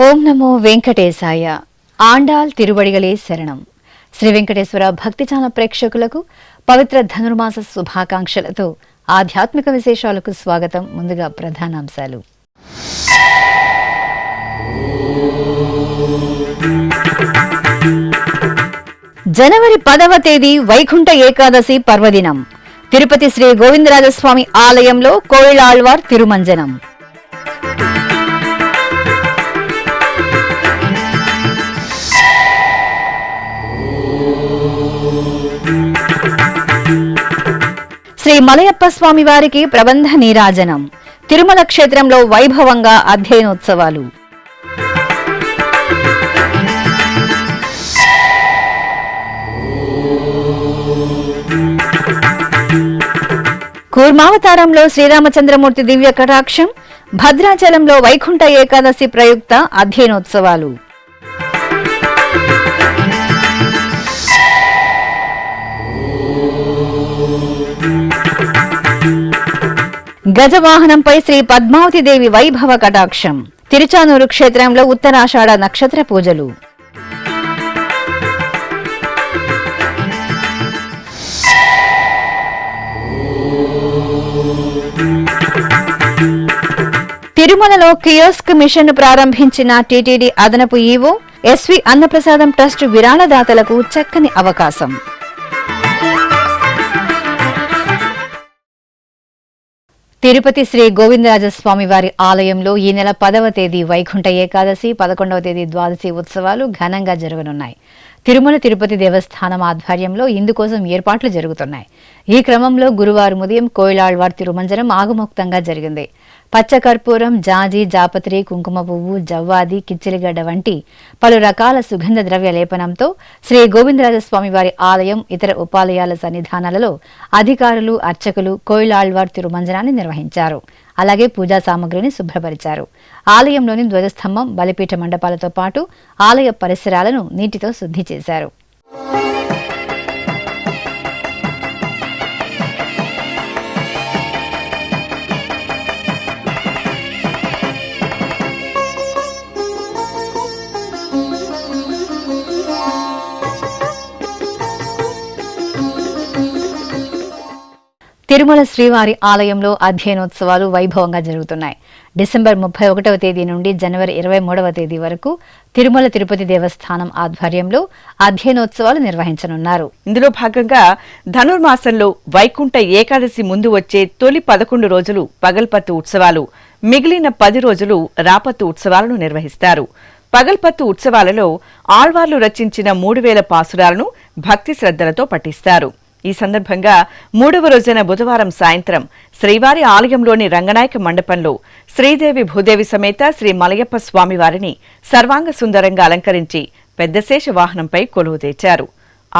ఓం నమో వెంకటేశాయ. ఆండాల్ తిరువడిగలే శరణం. శ్రీ వెంకటేశ్వర భక్తి ఛానల్ ప్రేక్షకులకు పవిత్ర ధనుర్మాస శుభాకాంక్షలతో ఆధ్యాత్మిక విశేషాలకు స్వాగతం. ముందుగా ప్రధానాంశాలు. జనవరి 10వ తేదీ వైకుంఠ ఏకాదశి పర్వదినం. తిరుపతి శ్రీ గోవిందరాజస్వామి ఆలయంలో కోయిలాళ్వార్ తిరుమంజనం. శ్రీ మలయప్ప స్వామి వారికి ప్రబంధ నీరాజనం. తిరుమల క్షేత్రంలో వైభవంగా అధ్యయనోత్సవాలు. కూర్మావతారంలో శ్రీరామచంద్రమూర్తి దివ్య కటాక్షం. భద్రాచలంలో వైకుంఠ ఏకాదశి ప్రయుక్త అధ్యయనోత్సవాలు. గజవాహనంపై శ్రీ పద్మావతి దేవి వైభవ కటాక్షం. తిరుచానూరు క్షేత్రంలో ఉత్తరాషాఢ నక్షత్ర పూజలు. తిరుమలలో కియోస్క్ మిషన్ ప్రారంభించిన టీటీడీ అదనపు ఈవో ఎస్వి అన్నప్రసాదం ట్రస్ట్ విరాళదాతలకు చక్కని అవకాశం. తిరుపతి శ్రీ గోవిందరాజస్వామి వారి ఆలయంలో ఈ నెల 10వ తేదీ వైకుంఠ ఏకాదశి, 11వ తేదీ ద్వాదశి ఉత్సవాలు ఘనంగా జరగనున్నాయి. తిరుమల తిరుపతి దేవస్థానం ఆధ్వర్యంలో ఇందుకోసం ఏర్పాట్లు జరుగుతున్నాయి. ఈ క్రమంలో గురువారం ఉదయం కోయిలాళ్వార్ తిరుమంజనం ఆగమోక్తంగా జరిగింది. పచ్చకర్పూరం, జాజి, జాపత్రి, కుంకుమ పువ్వు, జవ్వాది, కిచ్చిలిగడ్డ వంటి పలు రకాల సుగంధ ద్రవ్య లేపనంతో శ్రీ గోవిందరాజస్వామి వారి ఆలయం, ఇతర ఉపాలయాల సన్నిధానాలలో అధికారులు, అర్చకులు కోయిలాళ్వార్ తిరుమంజనాన్ని నిర్వహించారు. అలాగే పూజా సామగ్రిని శుభ్రపరిచారు. ఆలయంలోని ధ్వజస్తంభం, బలిపీఠ మండపాలతో పాటు ఆలయ పరిసరాలను నీటితో శుద్ధి చేశారు. తిరుమల శ్రీవారి ఆలయంలో అధ్యయనోత్సవాలు వైభవంగా జరుగుతున్నాయి. డిసెంబర్ 31వ తేదీ నుండి జనవరి 23వ తేదీ వరకు తిరుమల తిరుపతి దేవస్థానం ఆధ్వర్యంలో అధ్యయనోత్సవాలు నిర్వహించనున్నారు. ఇందులో భాగంగా ధనుర్మాసంలో వైకుంఠ ఏకాదశి ముందు వచ్చే తొలి 11 రోజులు పగల్పత్తు ఉత్సవాలు, మిగిలిన 10 రోజులు రాపత్తు ఉత్సవాలను నిర్వహిస్తారు. పగల్పత్తు ఉత్సవాలలో ఆళ్వార్లు రచించిన 3000 పాసురాలను భక్తి శ్రద్ధలతో పఠిస్తారు. ఈ సందర్భంగా 3వ రోజున బుధవారం సాయంత్రం శ్రీవారి ఆలయంలోని రంగనాయక మండపంలో శ్రీదేవి భూదేవి సమేత శ్రీ మలయప్ప స్వామి వారిని సర్వాంగ సుందరంగా అలంకరించి పెద్దశేష వాహనంపై కొలువు తెచ్చారు.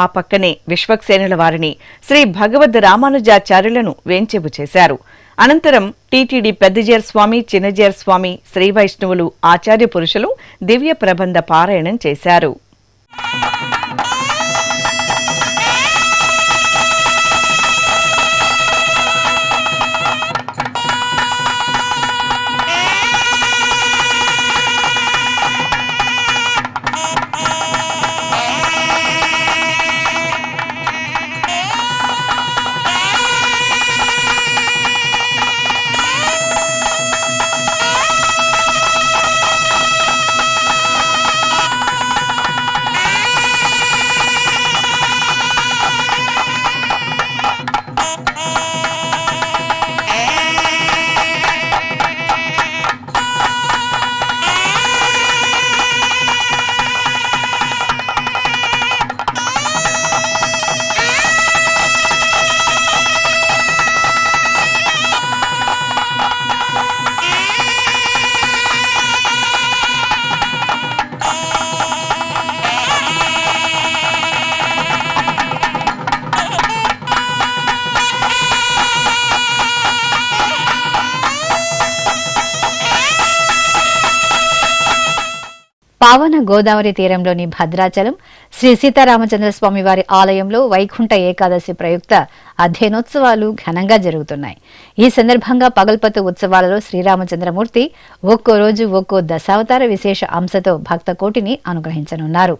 ఆ పక్కనే విశ్వక్సేనుల వారిని శ్రీ భగవద్ రామానుజాచార్యులను వేంచేపు చేశారు. అనంతరం టీటీడీ పెద్దజేర్ స్వామి, చిన్నజేర్ స్వామి, శ్రీ వైష్ణవులు, ఆచార్య పురుషులు దివ్య ప్రబంధ పారాయణం చేశారు. పావన గోదావరి తీరంలోని భద్రాచలం శ్రీ సీతారామచంద్రస్వామి వారి ఆలయంలో వైకుంఠ ఏకాదశి ప్రయుక్త అధ్యయనోత్సవాలు ఘనంగా జరుగుతున్నాయి. ఈ సందర్భంగా పగల్పత్తు ఉత్సవాలలో శ్రీరామచంద్రమూర్తి ఒక్కో రోజు ఒక్కో దశావతార విశేష అంశతో భక్త కోటిని అనుగ్రహించనున్నారు.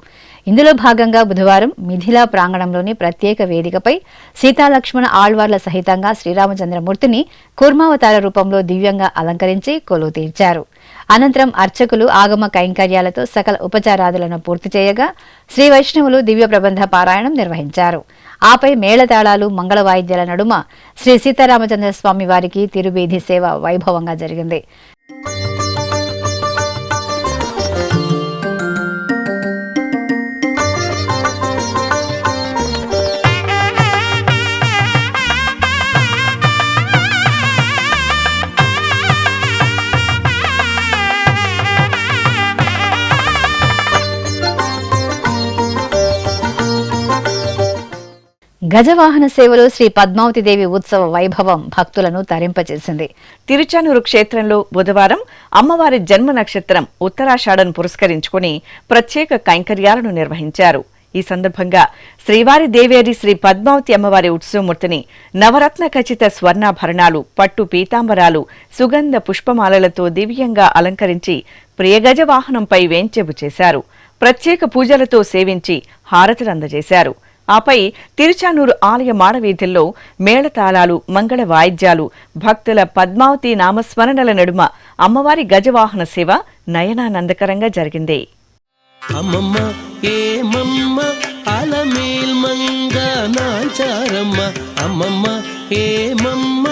ఇందులో భాగంగా బుధవారం మిథిలా ప్రాంగణంలోని ప్రత్యేక వేదికపై సీతాలక్ష్మణ ఆళ్వార్ల సహితంగా శ్రీరామచంద్రమూర్తిని కూర్మావతార రూపంలో దివ్యంగా అలంకరించి కొలువు తీర్చారు. అనంతరం అర్చకులు ఆగమ కైంకర్యాలతో సకల ఉపచారాదులను పూర్తి చేయగా శ్రీ వైష్ణవులు దివ్య ప్రబంధ పారాయణం నిర్వహించారు. ఆపై మేళతాళాలు మంగళ వాయిద్యాల నడుమ శ్రీ సీతారామచంద్రస్వామి వారికి తిరువీధి సేవ వైభవంగా జరిగింది. గజవాహన సేవలో శ్రీ పద్మావతిదేవి ఉత్సవ వైభవం భక్తులను తరింపచేసింది. తిరుచానూరు క్షేత్రంలో బుధవారం అమ్మవారి జన్మ నక్షత్రం ఉత్తరాషాఢను పురస్కరించుకుని ప్రత్యేక కైంకర్యాలను నిర్వహించారు. ఈ సందర్భంగా శ్రీవారి దేవేరి శ్రీ పద్మావతి అమ్మవారి ఉత్సవమూర్తిని నవరత్న ఖచిత స్వర్ణాభరణాలు, పట్టు పీతాంబరాలు, సుగంధ పుష్పమాలలతో దివ్యంగా అలంకరించి ప్రియగజవాహనంపై వేంచెబు చేశారు. ప్రత్యేక పూజలతో సేవించి హారతులు అందజేశారు. ఆపై తిరుచానూరు ఆలయ మాడవీధుల్లో మేళతాళాలు, మంగళ వాయిద్యాలు, భక్తుల పద్మావతి నామస్మరణల నడుమ అమ్మవారి గజవాహన సేవ నయనానందకరంగా జరిగింది. అమ్మమ్మ ఏమమ్మ అలమేల్ మంగ నాచారమ్మ, అమ్మమ్మ ఏమమ్మ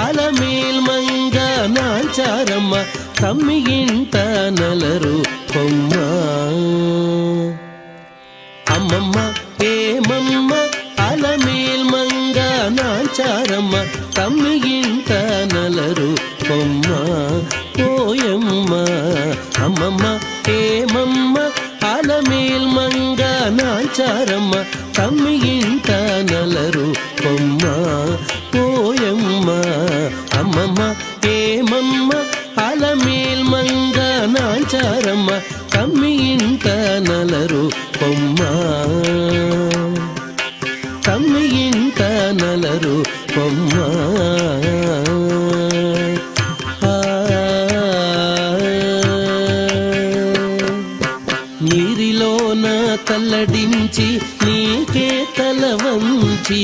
అలమేల్ మంగ నాచారమ్మ, తమ్మి ఇంట నలరు కొమ్మ. అమ్మమ్మ ఏమమ్మ అలమేల్ మంగ నాచారమ్మ, తమ్మి ఇంట నలరు కొమ్మ పోయమ్మ. అమ్మమ్మ ఏమమ్మ అలమేల్ మంగ నాచారమ్మ, తమ్మి ఇంట నలరు కొమ్మ పోయమ్మ. అమ్మమ్మ ఏమమ్మ అలమేల్ మంగ నాచారమ్మ, తమ్మి ఇంట నలరు కొమ్మ, తమ్మి ఇంట నలరు కొమ్మ. నీరిలోన తల్లడించి నీకే తల వంచి,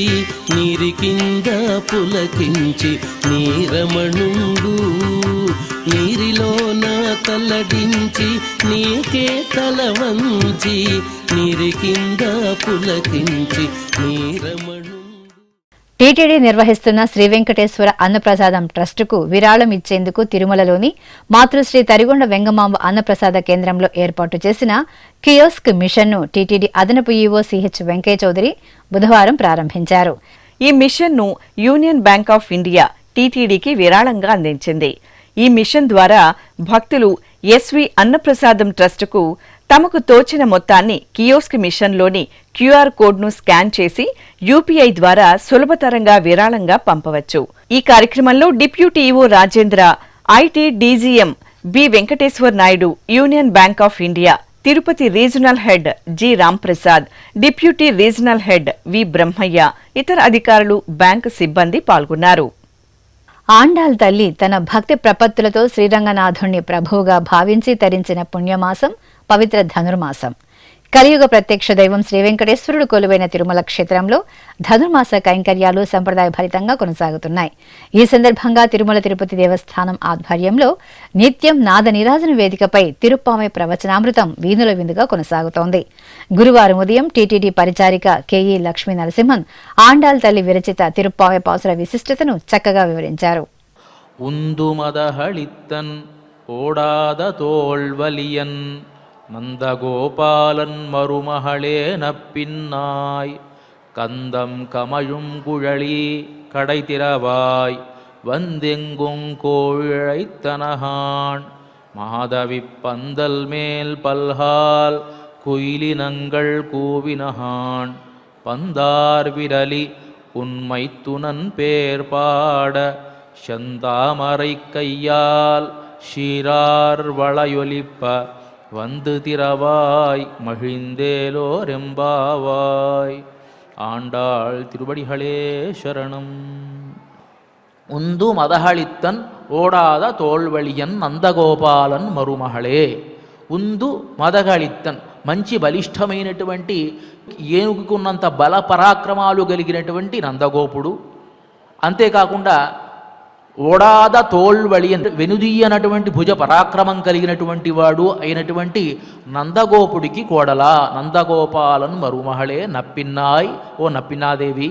నీరి కింద పులకించి నీరమణుండు. నీరిలోన తల్లడించి నీకే తల వంచి, నీరి కింద పులకించి నీరమణుండు. టీటీడీ నిర్వహిస్తున్న శ్రీ వెంకటేశ్వర అన్నప్రసాదం ట్రస్టుకు విరాళం ఇచ్చేందుకు తిరుమలలోని మాతృశ్రీ తరిగొండ వెంగమాంబ అన్నప్రసాద కేంద్రంలో ఏర్పాటు చేసిన కియోస్క్ మిషన్ను టీటీడీ అదనపు ఈవో సిహెచ్ వెంకయ్య చౌదరి బుధవారం ప్రారంభించారు. ఈ మిషన్ను యూనియన్ బ్యాంక్ ఆఫ్ ఇండియా టీటీడీకి విరాళంగా అందించింది. ఈ మిషన్ ద్వారా భక్తులు ఎస్వి అన్నప్రసాదం ట్రస్టుకు తమకు తోచిన మొత్తాన్ని కియోస్క్ మిషన్లోని క్యూఆర్ కోడ్ను స్కాన్ చేసి యూపీఐ ద్వారా సులభతరంగా విరాళంగా పంపవచ్చు. ఈ కార్యక్రమంలో deputy EO Rajendra, IT DGM B Venkateswar Naidu, union bank of India Tirupati regional head G Ramprasad, deputy regional head V Brahmaiah, ఇతర అధికారులు, బ్యాంకు సిబ్బంది పాల్గొన్నారు. ఆండాల్ తల్లి తన భక్తి ప్రపత్తులతో శ్రీరంగనాథుణ్ణి ప్రభువుగా భావించి తరించిన పుణ్యమాసం పవిత్ర ధనుర్మాసం. కలియుగ ప్రత్యక్ష దైవం శ్రీ వెంకటేశ్వరుడు కొలువైన తిరుమల క్షేత్రంలో ధనుర్మాస కైంకర్యాలు సంప్రదాయభరితంగా కొనసాగుతున్నాయి. ఈ సందర్భంగా తిరుమల తిరుపతి దేవస్థానం ఆధ్వర్యంలో నిత్యం నాద నీరాజన వేదికపై తిరుప్పామై ప్రవచనామృతం వీణుల విందుగా కొనసాగుతోంది. గురువారం ఉదయం టీటీడీ పరిచారిక కెఈ లక్ష్మీ నరసింహన్ ఆండాల్ తల్లి విరచిత తిరుప్పామై పాసుల విశిష్టతను చక్కగా వివరించారు. உந்துமதகளித்தன் ஓடாத தோள்வலியன் நந்தகோபாலன் மருமகளே நப்பின்னாய் கந்தம் கமழும் குழலி கடை திறவாய் வந்தெங்கும் கோழிழைத்தனகான் மாதவி பந்தல் மேல் பல்ஹால் குயிலினங்கள் கூவினகான் பந்தார் விரலி உண்மை துணன் பேர் பாட செந்தாமரை கையால் ஷீரார் வளையொலிப்ப வந்து திறவாய் மகிழ்ந்தேலோரெம்பாவாய். ஆண்டாள் திருவடிகளே சரணம். உந்து மதகளித்தன் ஓடாத தోల్వళియన్ నందగోపాలన్ మరుమహళే. ఉందు మదగళిత్తన్, మంచి బలిష్టమైనటువంటి ఏనుగుకున్నంత బల పరాక్రమాలు కలిగినటువంటి నందగోపుడు. అంతేకాకుండా ఓడాద తోల్వళియన్, వెనుదీయనటువంటి భుజ పరాక్రమం కలిగినటువంటి వాడు అయినటువంటి నందగోపుడికి కోడల. నందగోపాలన్ మరుమహళే నప్పిన్నాయ్, ఓ నప్పినాదేవి.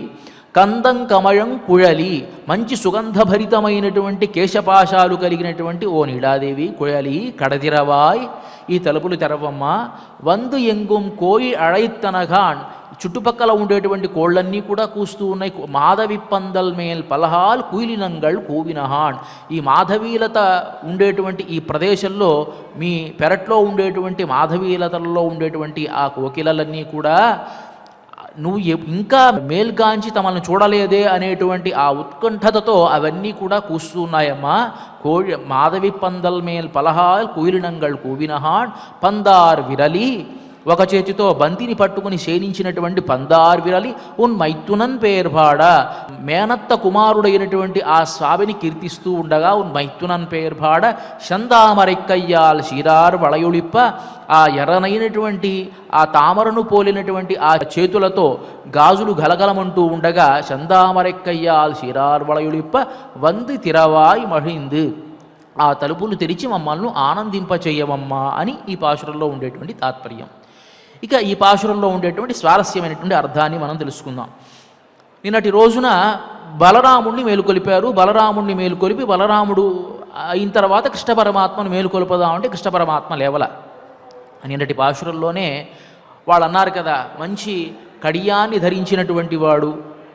కందం కమయం కుഴలి, మంచి సుగంధభరితమైనటువంటి కేశపాశాలు కలిగినటువంటి ఓ నీడాదేవి కుഴలి. కడతిరవాయ్, ఈ తలుపులు తెరవమ్మ. వందు ఎంగుం కోయి అழைత్తనగాన్, చుట్టుపక్కల ఉండేటువంటి కోళ్ళన్నీ కూడా కూస్తూ ఉన్నాయి. మాధవి పందల్ మేల్ పలహాల్ కుయిలినంగళ్ కూవినహాన్, ఈ మాధవీలత ఉండేటువంటి ఈ ప్రదేశంలో, మీ పెరట్లో ఉండేటువంటి మాధవీలతల్లో ఉండేటువంటి ఆ కోకిలలన్నీ కూడా నువ్వు ఇంకా మేల్గాంచి తమను చూడలేదే అనేటువంటి ఆ ఉత్కంఠతతో అవన్నీ కూడా కూస్తున్నాయమ్మా. మాధవి పందల్ మేల్ పలహాల్ కుయిలినంగళ్ కూవినహాన్ పందార్ విరలి, ఒక చేతితో బంతిని పట్టుకుని శేనించినటువంటి పందార్ విరలి ఉన్ మైత్తునన్ పేర్పాడ, మేనత్త కుమారుడైనటువంటి ఆ స్వామిని కీర్తిస్తూ ఉండగా ఉన్ మైత్తునన్ పేర్పాడ చందామరెక్కయ్యాల్ శీరార్ వళయుళిప్ప, ఆ ఎర్రనైనటువంటి ఆ తామరను పోలినటువంటి ఆ చేతులతో గాజులు గలగలమంటూ ఉండగా చందామరెక్కయ్యాల్ శీరార్ వళయుళిప్ప వంది తిరవాయ్ మహింద్, ఆ తలుపులు తెరిచి మమ్మల్ని ఆనందింపచేయవమ్మా అని ఈ పాశురంలో ఉండేటువంటి తాత్పర్యం. ఇక ఈ పాశురంలో ఉండేటువంటి స్వారస్యమైనటువంటి అర్థాన్ని మనం తెలుసుకుందాం. నిన్నటి రోజున బలరాముడిని మేలుకొలిపారు. బలరాముడిని మేలుకొలిపి బలరాముడు అయిన తర్వాత కృష్ణ పరమాత్మను మేలుకొల్పదామంటే కృష్ణ పరమాత్మ లేవల. నిన్నటి పాశురంలోనే వాళ్ళు అన్నారు కదా, మంచి కడియాన్ని ధరించినటువంటి వాడు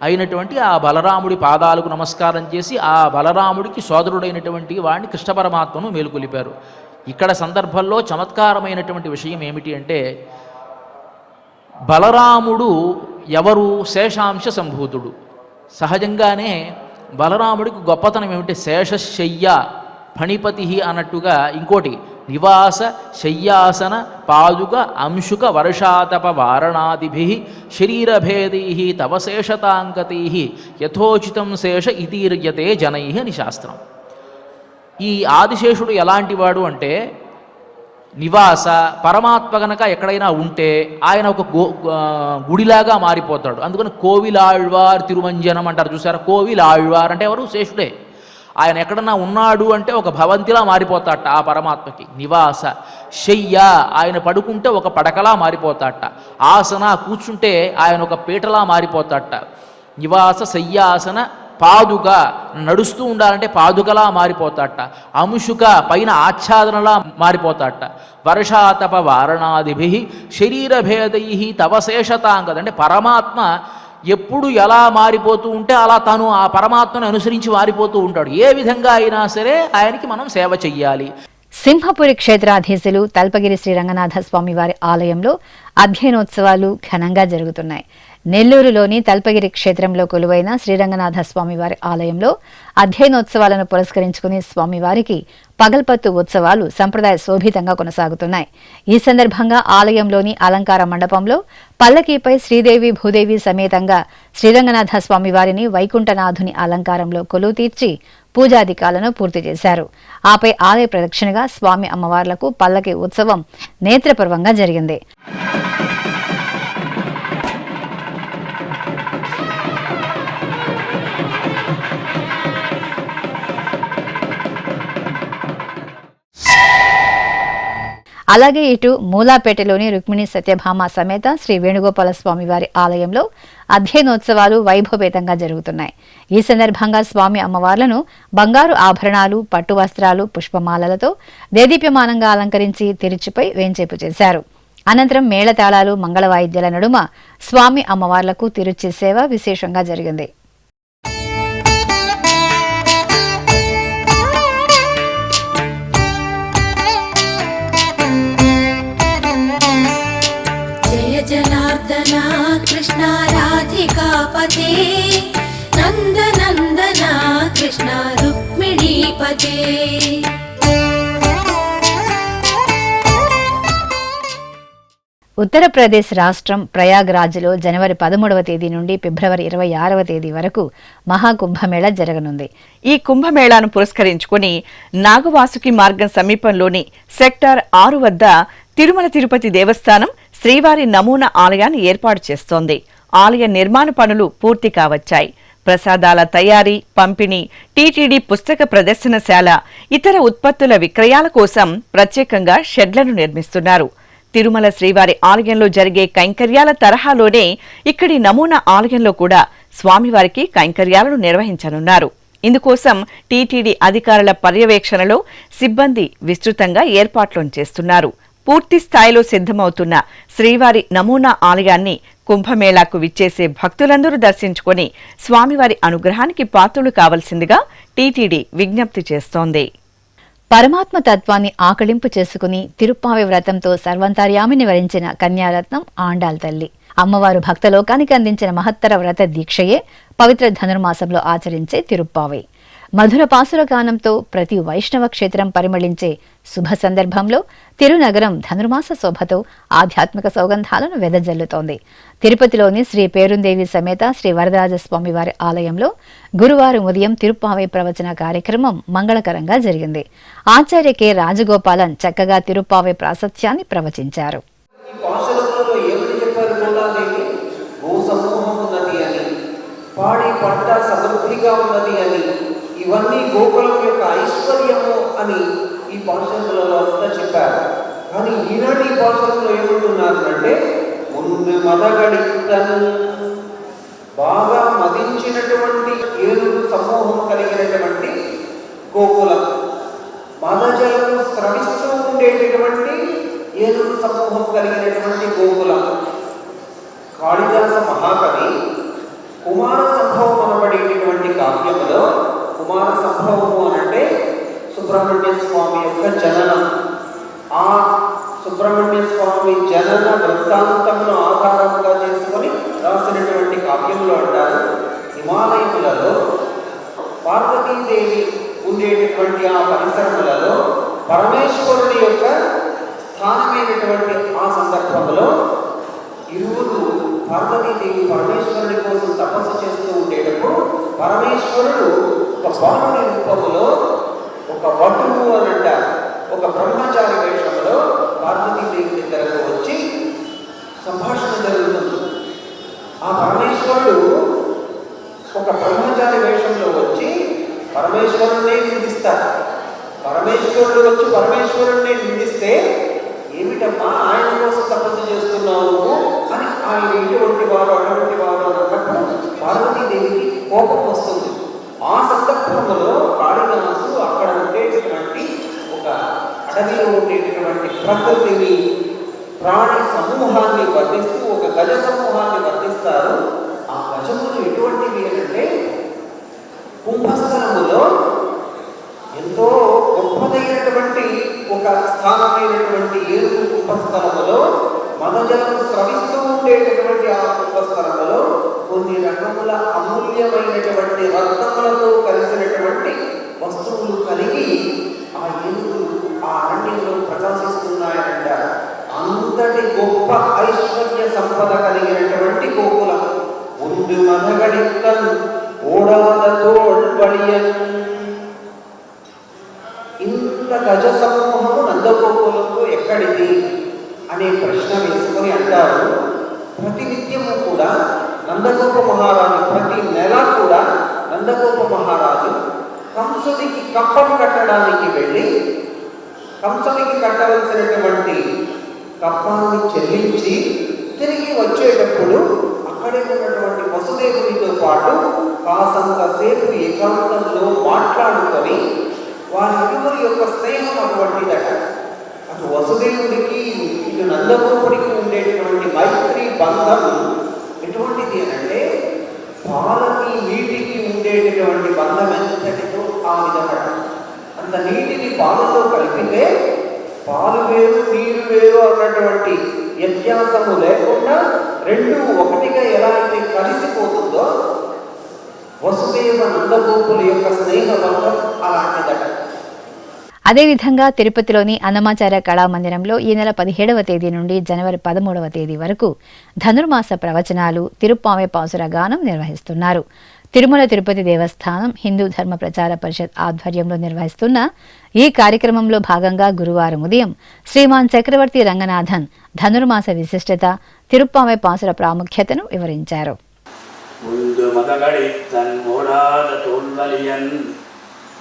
అయినటువంటి ఆ బలరాముడి పాదాలకు నమస్కారం చేసి ఆ బలరాముడికి సోదరుడైనటువంటి వాడిని కృష్ణ పరమాత్మను మేలుకొలిపారు. ఇక్కడ సందర్భంలో చమత్కారమైనటువంటి విషయం ఏమిటి అంటే, బలరాముడు ఎవరు? శేషాంశ సంభూతుడు. సహజంగానే బలరాముడికి గొప్పతనం ఏమిటి? శేషశయ్య ఫణిపతి అన్నట్టుగా ఇంకోటి నివాస శయ్యాసన పాదుక అంశుక వర్షాతప వారణాదిభి శరీరభేదై తవ శేషతాంకతై యథోచితం శేష ఇతీర్యతే జనై అని శాస్త్రం. ఈ ఆదిశేషుడు ఎలాంటివాడు అంటే, నివాస పరమాత్మ గనక ఎక్కడైనా ఉంటే ఆయన ఒక గుడిలాగా మారిపోతాడు. అందుకని కోవిలాళ్వార్ తిరుమంజనం అంటారు చూసారా. కోవిలాళ్వార్ అంటే ఎవరు? శేషుడే. ఆయన ఎక్కడన్నా ఉన్నాడు అంటే ఒక భవంతిలా మారిపోతాట ఆ పరమాత్మకి. నివాస శయ్య, ఆయన పడుకుంటే ఒక పడకలా మారిపోతాట. ఆసన, కూర్చుంటే ఆయన ఒక పీటలా మారిపోతాట. నివాస శయ్యాసన పాదుక, నడుస్తూ ఉండాలంటే పాదుకలా మారిపోతాట. అంశుక, పైన ఆచ్ఛాదనలా మారిపోతాట. వర్షాతప వారణాదిభి శరీరభేదై తవ శేషతాంగత, అంటే పరమాత్మ ఎప్పుడు ఎలా మారిపోతూ ఉంటే అలా తను ఆ పరమాత్మను అనుసరించి మారిపోతూ ఉంటాడు. ఏ విధంగా అయినా సరే ఆయనకి మనం సేవ చెయ్యాలి. సింహపురి క్షేత్రాధీశులు తల్పగిరి శ్రీ రంగనాథ స్వామి వారి ఆలయంలో అధ్యయనోత్సవాలు ఘనంగా జరుగుతున్నాయి. నెల్లూరులోని తల్పగిరి క్షేత్రంలో కొలువైన శ్రీరంగనాథ స్వామివారి ఆలయంలో అధ్యయనోత్సవాలను పురస్కరించుకుని స్వామివారికి పగల్పత్తు ఉత్సవాలు సంప్రదాయ శోభితంగా కొనసాగుతున్నాయి. ఈ సందర్భంగా ఆలయంలోని అలంకార మండపంలో పల్లకీపై శ్రీదేవి భూదేవి సమేతంగా శ్రీరంగనాథ స్వామివారిని వైకుంఠనాథుని అలంకారంలో కొలువు తీర్చి పూజాధికాలను పూర్తి చేశారు. ఆపై ఆలయ ప్రదక్షిణగా స్వామి అమ్మవార్లకు పల్లకి ఉత్సవం నేత్రపర్వంగా జరిగింది. అలాగే ఇటు మూలాపేటలోని రుక్మిణి సత్యభామ సమేత శ్రీ వేణుగోపాల స్వామి వారి ఆలయంలో అధ్యయనోత్సవాలు వైభవేతంగా జరుగుతున్నాయి. ఈ సందర్భంగా స్వామి అమ్మవార్లను బంగారు ఆభరణాలు, పట్టు వస్త్రాలు, పుష్పమాలలతో దేదీప్యమానంగా అలంకరించి తిరుచిపై వేంచేపు చేశారు. అనంతరం మేళతాళాలు, మంగళ వాయిద్యాల నడుమ స్వామి అమ్మవార్లకు తిరుచి సేవ విశేషంగా జరిగింది. कृष्ण राधिकापते नन्दनन्दना कृष्ण रुक्मिणीपते ఉత్తరప్రదేశ్ రాష్ట్రం ప్రయాగ్రాజ్లో జనవరి 13వ తేదీ నుండి ఫిబ్రవరి 26వ తేదీ వరకు మహాకుంభమేళా జరగనుంది. ఈ కుంభమేళాను పురస్కరించుకుని నాగవాసుకి మార్గం సమీపంలోని సెక్టార్ 6 వద్ద తిరుమల తిరుపతి దేవస్థానం శ్రీవారి నమూనా ఆలయాన్ని ఏర్పాటు చేస్తోంది. ఆలయ నిర్మాణ పనులు పూర్తి కావచ్చాయి. ప్రసాదాల తయారీ, పంపిణీ, టీటీడీ పుస్తక ప్రదర్శనశాల, ఇతర ఉత్పత్తుల విక్రయాల కోసం ప్రత్యేకంగా షెడ్లను నిర్మిస్తున్నారు. తిరుమల శ్రీవారి ఆలయంలో జరిగే కైంకర్యాల తరహాలోనే ఇక్కడి నమూనా ఆలయంలో కూడా స్వామివారికి కైంకర్యాలను నిర్వహించనున్నారు. ఇందుకోసం టీటీడీ అధికారుల పర్యవేక్షణలో సిబ్బంది విస్తృతంగా ఏర్పాట్లను చేస్తున్నారు. పూర్తి స్థాయిలో సిద్ధమవుతున్న శ్రీవారి నమూనా ఆలయాన్ని కుంభమేళాకు విచ్చేసే భక్తులందరూ దర్శించుకుని స్వామివారి అనుగ్రహానికి పాత్రులు కావలసిందిగా టీటీడీ విజ్ఞప్తి చేస్తోంది. పరమాత్మ తత్వాన్ని ఆకళింపు చేసుకుని తిరుప్పావి వ్రతంతో సర్వంతర్యామిని వరించిన కన్యారత్నం ఆండాల్ తల్లి. అమ్మవారు భక్తలోకానికి అందించిన మహత్తర వ్రత దీక్షయే పవిత్ర ధనుర్మాసంలో ఆచరించే తిరుప్పావి. మధుర పాసుర గానంతో ప్రతి వైష్ణవ క్షేత్రం పరిమళించే శుభ సందర్భంలో తిరునగరం ధనుర్మాస శోభతో ఆధ్యాత్మిక సౌగంధాలను వెదజల్లుతోంది. తిరుపతిలోని శ్రీ పేరుందేవి సమేత శ్రీ వరదరాజస్వామి వారి ఆలయంలో గురువారం ఉదయం తిరుప్పావి ప్రవచన కార్యక్రమం మంగళకరంగా జరిగింది. ఆచార్య కె రాజగోపాలన్ చక్కగా తిరుప్పావి ప్రాశస్త్యాన్ని ప్రవచించారు. పాడి పంట సమృద్ధిగా ఉన్నది అని, ఇవన్నీ గోకులం యొక్క ఐశ్వర్యము అని ఈ పాఠశాలలో అంతా చెప్పారు. కానీ ఈనాటి ఈ పాఠశాలలో ఏమంటున్నారు అంటే, ముందు మదగడితను బాగా మదించినటువంటి ఏనుగు సమూహం కలిగినటువంటి గోకులం, మదజలను స్రవిస్తూ ఉండేటటువంటి ఏనుగు సమూహం కలిగినటువంటి గోకులం. కాళిదాస మహాకవి కుమార సంభవం అనబడేటటువంటి కావ్యములో, కుమార సంభవము అనంటే సుబ్రహ్మణ్య స్వామి యొక్క జననం. ఆ సుబ్రహ్మణ్య స్వామి జనన వృత్తాంతమును ఆధారంగా చేసుకొని రాసినటువంటి కావ్యంలో అంటారు, హిమాలయములలో పార్వతీదేవి ఉండేటటువంటి ఆ పరిసరములలో పరమేశ్వరుని యొక్క స్థానమైనటువంటి ఆ సందర్భంలో ఇరువురు పార్వతీదేవి పరమేశ్వరుని కోసం తపస్సు చేస్తూ ఉండేటప్పుడు పరమేశ్వరుడు ఒక బాణుని రూపములో, ఒక వటువు అనంట, ఒక బ్రహ్మచారి వేషంలో పార్వతీదేవి దగ్గరకు వచ్చి సంభాషణ జరుగుతుంది. ఆ పరమేశ్వరుడు ఒక బ్రహ్మచారి వేషంలో వచ్చి పరమేశ్వరుణ్ణి నిందిస్తాడు. పరమేశ్వరుడు వచ్చి పరమేశ్వరుణ్ణి నిందిస్తే, ఏమిటమ్మా ఆయన కోసం తపస్సు చేస్తున్నావు అని ఆయన ఇటువంటి వారు అటువంటి వారు అన్నప్పుడు పార్వతీదేవికి కోపం వస్తుంది. ఆ సందర్భంలో కాళిదాసు అక్కడ ఉండేటటువంటి ఒక అడవిలో ఉండేటటువంటి ప్రకృతిని, ప్రాణి సమూహాన్ని వర్ణిస్తూ ఒక గజ సమూహాన్ని వర్ణిస్తారు. ఆ గజములు ఎటువంటివి అంటే, కుంభస్థలములో ఎంతో గొప్పదైనటువంటి ఒక స్థానమైనటువంటి ఏనుగు కుంభస్థలములో మదజలం స్రవిస్తూ ఉండేటటువంటి ఆ కుంభస్థలములో కొన్ని రకముల అమూల్యమైనటువంటి రత్నములతో కలిసినటువంటి వస్తువులు కలిగి ఆ ఏనుగులు ఆ అరణ్యంలో ప్రకాశిస్తున్నాయంట. అంతటి గొప్ప ఐశ్వర్య సంపద కలిగినటువంటి గోకులం. ఉండు మదగడిక్కన్ ఓడాదతో వడియన్. ఇంత గజ సమూహము నందగోకులంలో ఎక్కడిది అనే ప్రశ్న వేసుకొని అంటారు, ప్రతినిత్యము కూడా నందగోప మహారాజు, ప్రతి నెల కూడా నందగోప మహారాజు కంసుడికి కప్పం కట్టడానికి వెళ్ళి కంసుడికి కట్టవలసినటువంటి కప్పాన్ని చెల్లించి తిరిగి వచ్చేటప్పుడు అక్కడే ఉన్నటువంటి వసుదేవునితో పాటు కాసంతసేపు ఏకాంతంలో మాట్లాడుకొని వారిరువురి యొక్క స్నేహం అటువంటిదట. అటు వసుదేవుడికి ఇటు నందగోపుడికి ఉండేటటువంటి మైత్రి బంధం ఎటువంటిది అంటే, పాలకి నీటికి ఉండేటటువంటి బంధం ఎంతటితో ఆ విధమట. అంత నీటిని పాలలో కలిపితే పాలు వేరు నీరు వేరు అన్నటువంటి వ్యత్యాసము లేకుండా రెండు ఒకటిగా ఎలా అయితే కలిసిపోతుందో వసుదేవ నందగోపుల యొక్క స్నేహ బంధం అలాంటిదట. అదేవిధంగా తిరుపతిలోని అన్నమాచార్య కళామందిరంలో ఈ నెల 17వ తేదీ నుండి జనవరి 13వ తేదీ వరకు ధనుర్మాస ప్రవచనాలు, తిరుప్పావై పాసుర గానం నిర్వహిస్తున్నారు. తిరుమల తిరుపతి దేవస్థానం హిందూ ధర్మ ప్రచార పరిషత్ ఆధ్వర్యంలో నిర్వహిస్తున్న ఈ కార్యక్రమంలో భాగంగా గురువారం ఉదయం శ్రీమాన్ చక్రవర్తి రంగనాథన్ ధనుర్మాస విశిష్టత, తిరుప్పావై పాసుర ప్రాముఖ్యతను వివరించారు.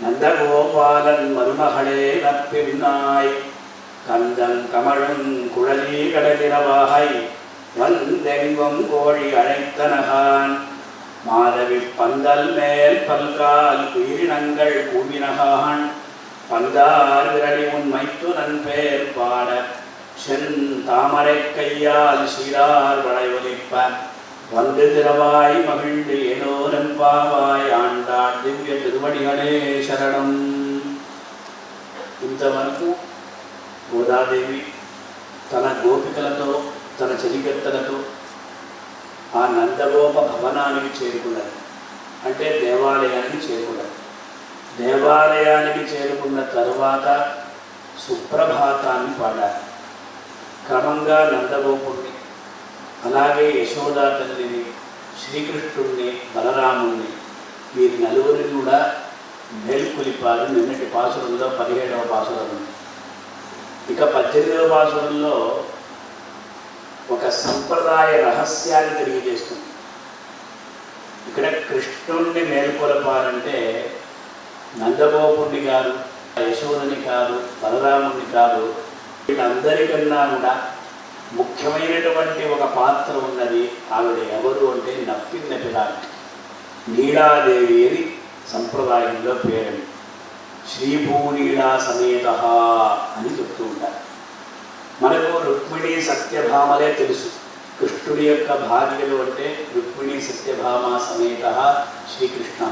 நந்தகோபாலன் மருமகளே நப்பின்னாய் கந்தன் கமழும் குழலி கடலிரவாகை வந்தெங்கும் கோழி அழைத்தனகான் மாதவி பந்தல் மேல் பல்கால் உயிரினங்கள் கூவினகான் பந்தார் விரலி உன் மைத்துனன் பேர் பாட சென் தாமரை கையால் சீரார் வளைவொலிப்ப வந்து திரவாய் மகிழ்ந்து ஏனோரம் பாவாய் ఆండాళ్ దివ్య తిరువడిகளே శరణం. ఇంతవరకు గోదాదేవి తన గోపికలతో, తన చెలికత్తెలతో ఆ నందగోప భవనానికి చేరుకున్నది. అంటే దేవాలయానికి చేరుకున్నది. దేవాలయానికి చేరుకున్న తరువాత సుప్రభాతాన్ని పాడారు. క్రమంగా నందగోపుణ్ణి, అలాగే యశోదా తల్లిని, శ్రీకృష్ణుడిని, బలరాముణ్ణి, వీరి నలుగురిని కూడా మేల్కొలిపారు. నిన్నటి పాసురంలో 17వ పాసురం. ఇక 18వ పాసురంలో ఒక సంప్రదాయ రహస్యాన్ని తెలియజేస్తుంది. ఇక్కడ కృష్ణుణ్ణి మేల్కొలపాలంటే నందగోపుణ్ణి కాదు, యశోదని కాదు, బలరాముణ్ణి కాదు, వీళ్ళందరికన్నా కూడా ముఖ్యమైనటువంటి ఒక పాత్ర ఉన్నది. ఆవిడ ఎవరు అంటే నప్పిన్న పిలాటి నీలాదేవి అని సంప్రదాయంలో పేరు. శ్రీభూనీలా సమేత అని చెప్తూ ఉంటారు. మనకు రుక్మిణి సత్యభామలే తెలుసు. కృష్ణుడి యొక్క భార్యలు అంటే రుక్మిణి సత్యభామ సమేత శ్రీకృష్ణ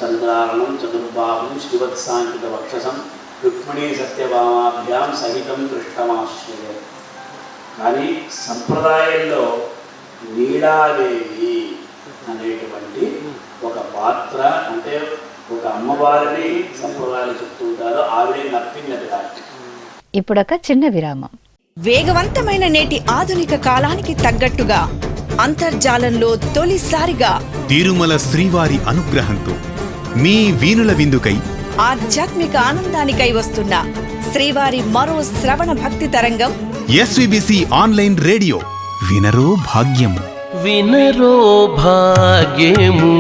చంద్రారణం చతుర్బాహుం శ్రీవత్సాంకిత వక్షసం రుక్మిణి సత్యభామాభ్యాం సహితం కృష్ణమాశ్రయ. కానీ సంప్రదాయంలో నీలాదేవి అనేటువంటి ఒక పాత్ర, అంటే ఒక అమ్మవారిని సంప్రదాయాలు చెప్తూ ఉంటారు. ఆవిడే నప్పినది. ఇప్పుడొక చిన్న విరామం. వేగవంతమైన నేటి ఆధునిక కాలానికి తగ్గట్టుగా అంతర్జాలంలో తొలిసారిగా తిరుమల శ్రీవారి అనుగ్రహంతో మీ వీణుల విందుకై ఆధ్యాత్మిక ఆనందానికై వస్తున్న శ్రీవారి మరో శ్రవణ భక్తి తరంగం ఎస్విబిసి ఆన్లైన్ రేడియో. వినరో భాగ్యము, వినరో భాగ్యము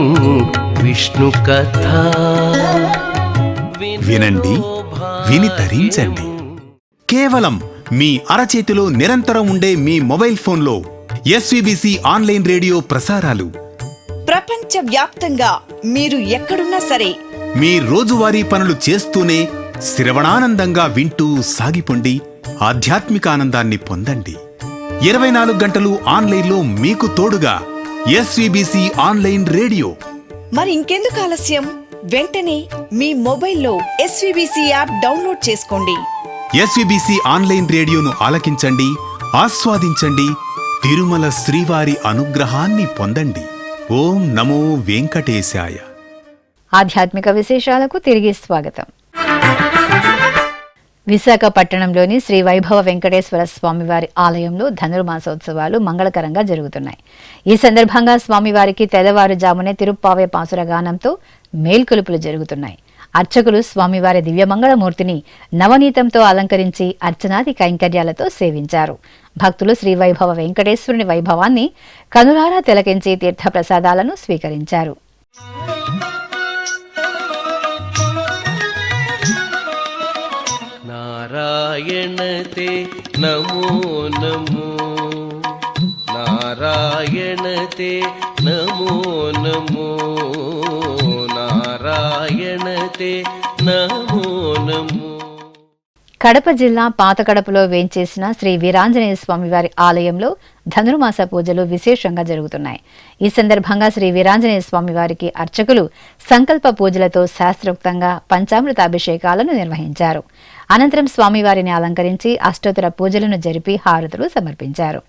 విష్ణు కథ. వినండి, విని తరించండి. కేవలం మీ అరచేతిలో నిరంతరం ఉండే మీ మొబైల్ ఫోన్లో ఎస్విబిసి ఆన్లైన్ రేడియో ప్రసారాలు ప్రపంచ వ్యాప్తంగా మీరు ఎక్కడున్నా సరే మీ రోజువారీ పనులు చేస్తూనే శ్రవణానందంగా వింటూ సాగిపోండి. ఆధ్యాత్మిక ఆనందాన్ని పొందండి. 24 గంటలు ఆన్లైన్లో మీకు తోడుగా ఎస్విబిసి ఆన్లైన్ రేడియో. మరి ఇంకెందుకు ఆలస్యం? వెంటనే మీ మొబైల్లో ఎస్విబిసి యాప్ డౌన్లోడ్ చేసుకోండి. ఎస్విబిసి ఆన్లైన్ రేడియోను ఆలకించండి, ఆస్వాదించండి. తిరుమల శ్రీవారి అనుగ్రహాన్ని పొందండి. ఓం నమో వెంకటేశాయ. ఆధ్యాత్మిక విశేషాలకు తిరిగి స్వాగతం. విశాఖపట్టణంలోని శ్రీ వైభవ వెంకటేశ్వర స్వామివారి ఆలయంలో ధనుర్మాసోత్సవాలు మంగళకరంగా జరుగుతున్నాయి. ఈ సందర్భంగా స్వామివారికి తెల్లవారుజామునే తిరుప్పావై పాసుర గానంతో మేల్కొలుపులు జరుగుతున్నాయి. అర్చకులు స్వామివారి దివ్యమంగళమూర్తిని నవనీతంతో అలంకరించి అర్చనాది కైంకర్యాలతో సేవించారు. భక్తులు శ్రీ వైభవ వెంకటేశ్వరుని వైభవాన్ని కనులారా తిలకించి తీర్థప్రసాదాలను స్వీకరించారు. నారాయణతే నమో నమో, నారాయణతే నమో నమో, నారాయణతే నమో నమో. కడప జిల్లా పాతకడపలో వేంచేసిన శ్రీ వీరాంజనేయ స్వామివారి ఆలయంలో ధనుర్మాస పూజలు విశేషంగా జరుగుతున్నాయి. ఈ సందర్భంగా శ్రీ వీరాంజనేయ స్వామివారికి అర్చకులు సంకల్ప పూజలతో శాస్త్రోక్తంగా పంచామృతాభిషేకాలను నిర్వహించారు. అనంతరం స్వామివారిని అలంకరించి అష్టోత్తర పూజలను జరిపి హారతులు సమర్పించారు.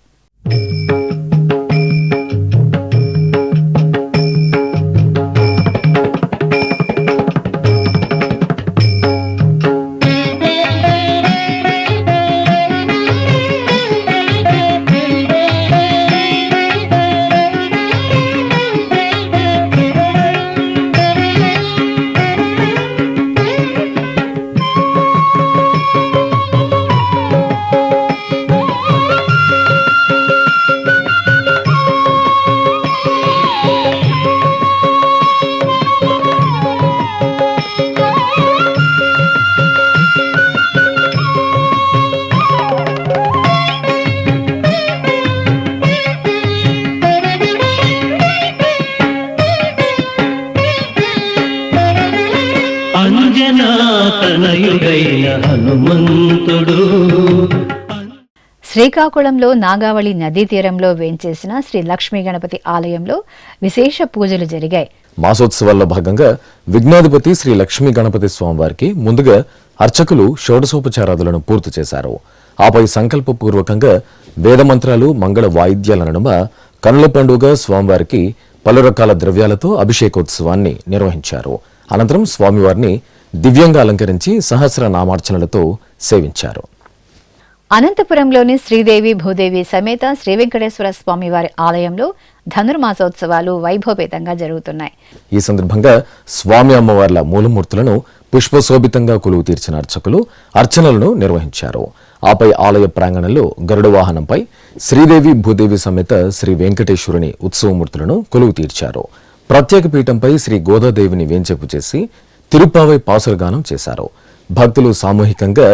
అంజనాతనయుడైన హనుమంతుడు. శ్రీకాకుళంలో నాగావళి నదీ తీరంలో వేంచేసిన శ్రీ లక్ష్మీ గణపతి ఆలయంలో విశేష పూజలు జరిగాయి. మాసోత్సవాల్లో భాగంగా విఘ్నాధిపతి శ్రీ లక్ష్మీ గణపతి స్వామివారికి ముందుగా అర్చకులు షోడశోపచారాదులను పూర్తి చేశారు. ఆపై సంకల్పపూర్వకంగా వేదమంత్రాలు మంగళ వాయిద్యాల నడుమ కనుల పండుగ స్వామివారికి పలు రకాల ద్రవ్యాలతో అభిషేకోత్సవాన్ని నిర్వహించారు. అనంతరం స్వామివారిని దివ్యంగా అలంకరించి సహస్ర నామార్చనలతో సేవించారు. అనంతపురంలోని శ్రీదేవి భూదేవి సమేత శ్రీ వెంకటేశ్వర స్వామివారి ఆలయంలో ధనుర్మాసోత్సవాలు వైభవపేతంగా జరుగుతున్నాయి. ఈ సందర్భంగా స్వామి అమ్మవార్ల మూలమూర్తులను పుష్పశోభితంగా కొలువు తీర్చిన అర్చకులు అర్చనలను నిర్వహించారు. ఆపై ఆలయ ప్రాంగణంలో గరుడ వాహనంపై శ్రీదేవి భూదేవి సమేత శ్రీ వెంకటేశ్వరుని ఉత్సవమూర్తులను కొలువు తీర్చారు. ప్రత్యేక పీఠంపై శ్రీ గోదాదేవిని వేంచేపు చేసి తిరుప్పావై పాసురగానం చేశారు. భక్తులు సామూహికంగా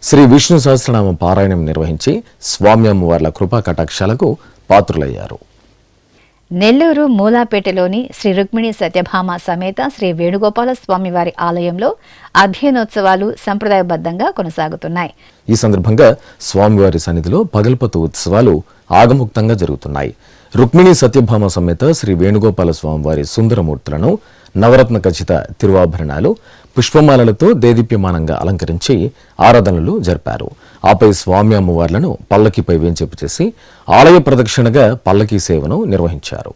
శ్రీ విష్ణు సహస్రనామ పారాయణం నిర్వహించి స్వామి అమ్మవార్ల కృపా కటాక్షాలకు పాత్రులయ్యారు. నెల్లూరు మూలాపేటలోని శ్రీ రుక్మిణి సత్యభామ సమేత శ్రీ వేణుగోపాల స్వామివారి ఆలయంలో అధ్యయనోత్సవాలు సంప్రదాయబద్ధంగా కొనసాగుతున్నాయి. ఈ సందర్భంగా స్వామివారి సన్నిధిలో పగల్పతు ఉత్సవాలు ఆగముక్తంగా జరుగుతున్నాయి. రుక్మిణి సత్యభామ సమేత శ్రీ వేణుగోపాల స్వామివారి సుందరమూర్తులను నవరత్న ఖచ్చిత తిరువాభరణాలు పుష్పమాలలతో దేదీప్యమానంగా అలంకరించి ఆరాధనలు జరిపారు. ఆపై స్వామి అమ్మవార్లను పల్లకిపై వేంచేపు చేసి ఆలయ ప్రదక్షిణగా పల్లకీ సేవను నిర్వహించారు.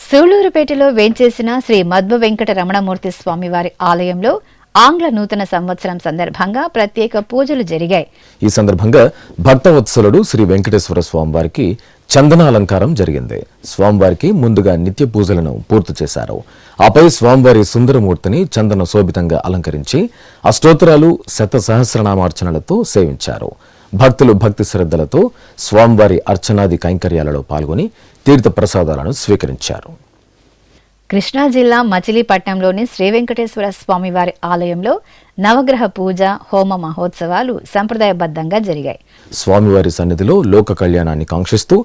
సూళ్లూరుపేటలో వేంచేసిన శ్రీ మధ్వ వెంకట రమణమూర్తి స్వామివారి ఆలయంలో ఆంగ్ల నూతన సంవత్సరం సందర్భంగా ప్రత్యేక పూజలు జరిగాయి. ఈ సందర్భంగా భక్తవత్సలుడు శ్రీ వెంకటేశ్వర స్వామివారికి చందనాలంకారం జరిగింది. స్వామివారికి ముందుగా నిత్య పూజలను పూర్తి చేశారు. ఆపై స్వామివారి సుందరమూర్తిని చందన శోభితంగా అలంకరించి అష్టోత్తరాలు శత సహస్రనామార్చనలతో సేవించారు. భక్తులు భక్తి శ్రద్ధలతో స్వామివారి అర్చనాది కైంకర్యాలలో పాల్గొని తీర్థ ప్రసాదాలను స్వీకరించారు. కృష్ణా జిల్లా మచిలీపట్నంలోని శ్రీ వెంకటేశ్వర స్వామివారి ఆలయంలో నవగ్రహ పూజ హోమ మహోత్సవాలు సంప్రదాయబద్ధంగా జరిగాయి. స్వామివారి సన్నిధిలో లోక కళ్యాణాన్ని కాంక్షిస్తూ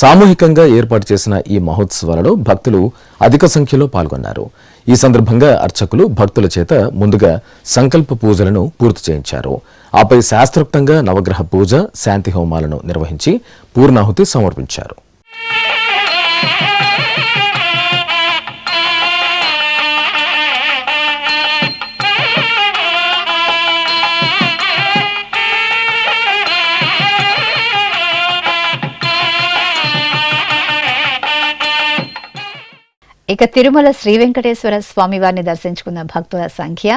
సామూహికంగా ఏర్పాటు చేసిన ఈ మహోత్సవాలలో భక్తులు అధిక సంఖ్యలో పాల్గొన్నారు. ఈ సందర్భంగా అర్చకులు భక్తుల చేత ముందుగా సంకల్ప పూజలను పూర్తి చేయించారు. ఆపై శాస్త్రోక్తంగా నవగ్రహ పూజ శాంతి హోమాలను నిర్వహించి పూర్ణాహుతి సమర్పించారు. ఇక తిరుమల శ్రీ వెంకటేశ్వర స్వామివారిని దర్శించుకున్న భక్తుల సంఖ్య,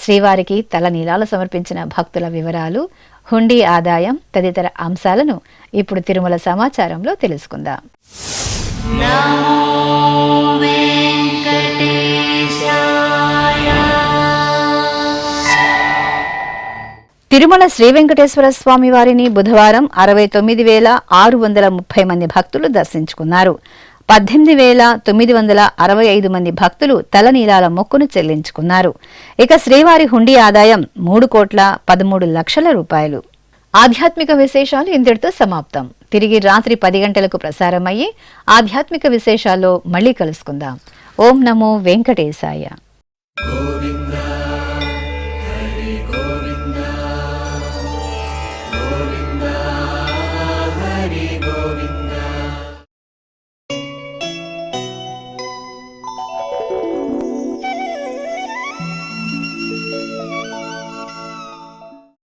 శ్రీవారికి తలనీలాలు సమర్పించిన భక్తుల వివరాలు, హుండీ ఆదాయం తదితర అంశాలను ఇప్పుడు తిరుమల సమాచారంలో తెలుసుకుందాం. తిరుమల శ్రీ వెంకటేశ్వర స్వామి వారిని బుధవారం 69,630 మంది భక్తులు దర్శించుకున్నారు. 18,965 మంది భక్తులు తలనీలాల మొక్కును చెల్లించుకున్నారు. ఇక శ్రీవారి హుండీ ఆదాయం 3,13,00,000 రూపాయలు. ఆధ్యాత్మిక విశేషాలు ఇంతటితో సమాప్తం. తిరిగి రాత్రి 10 గంటలకు ప్రసారమయ్యే ఆధ్యాత్మిక విశేషాల్లో మళ్ళీ కలుసుకుందాం. ఓం నమో వెంకటేశాయ.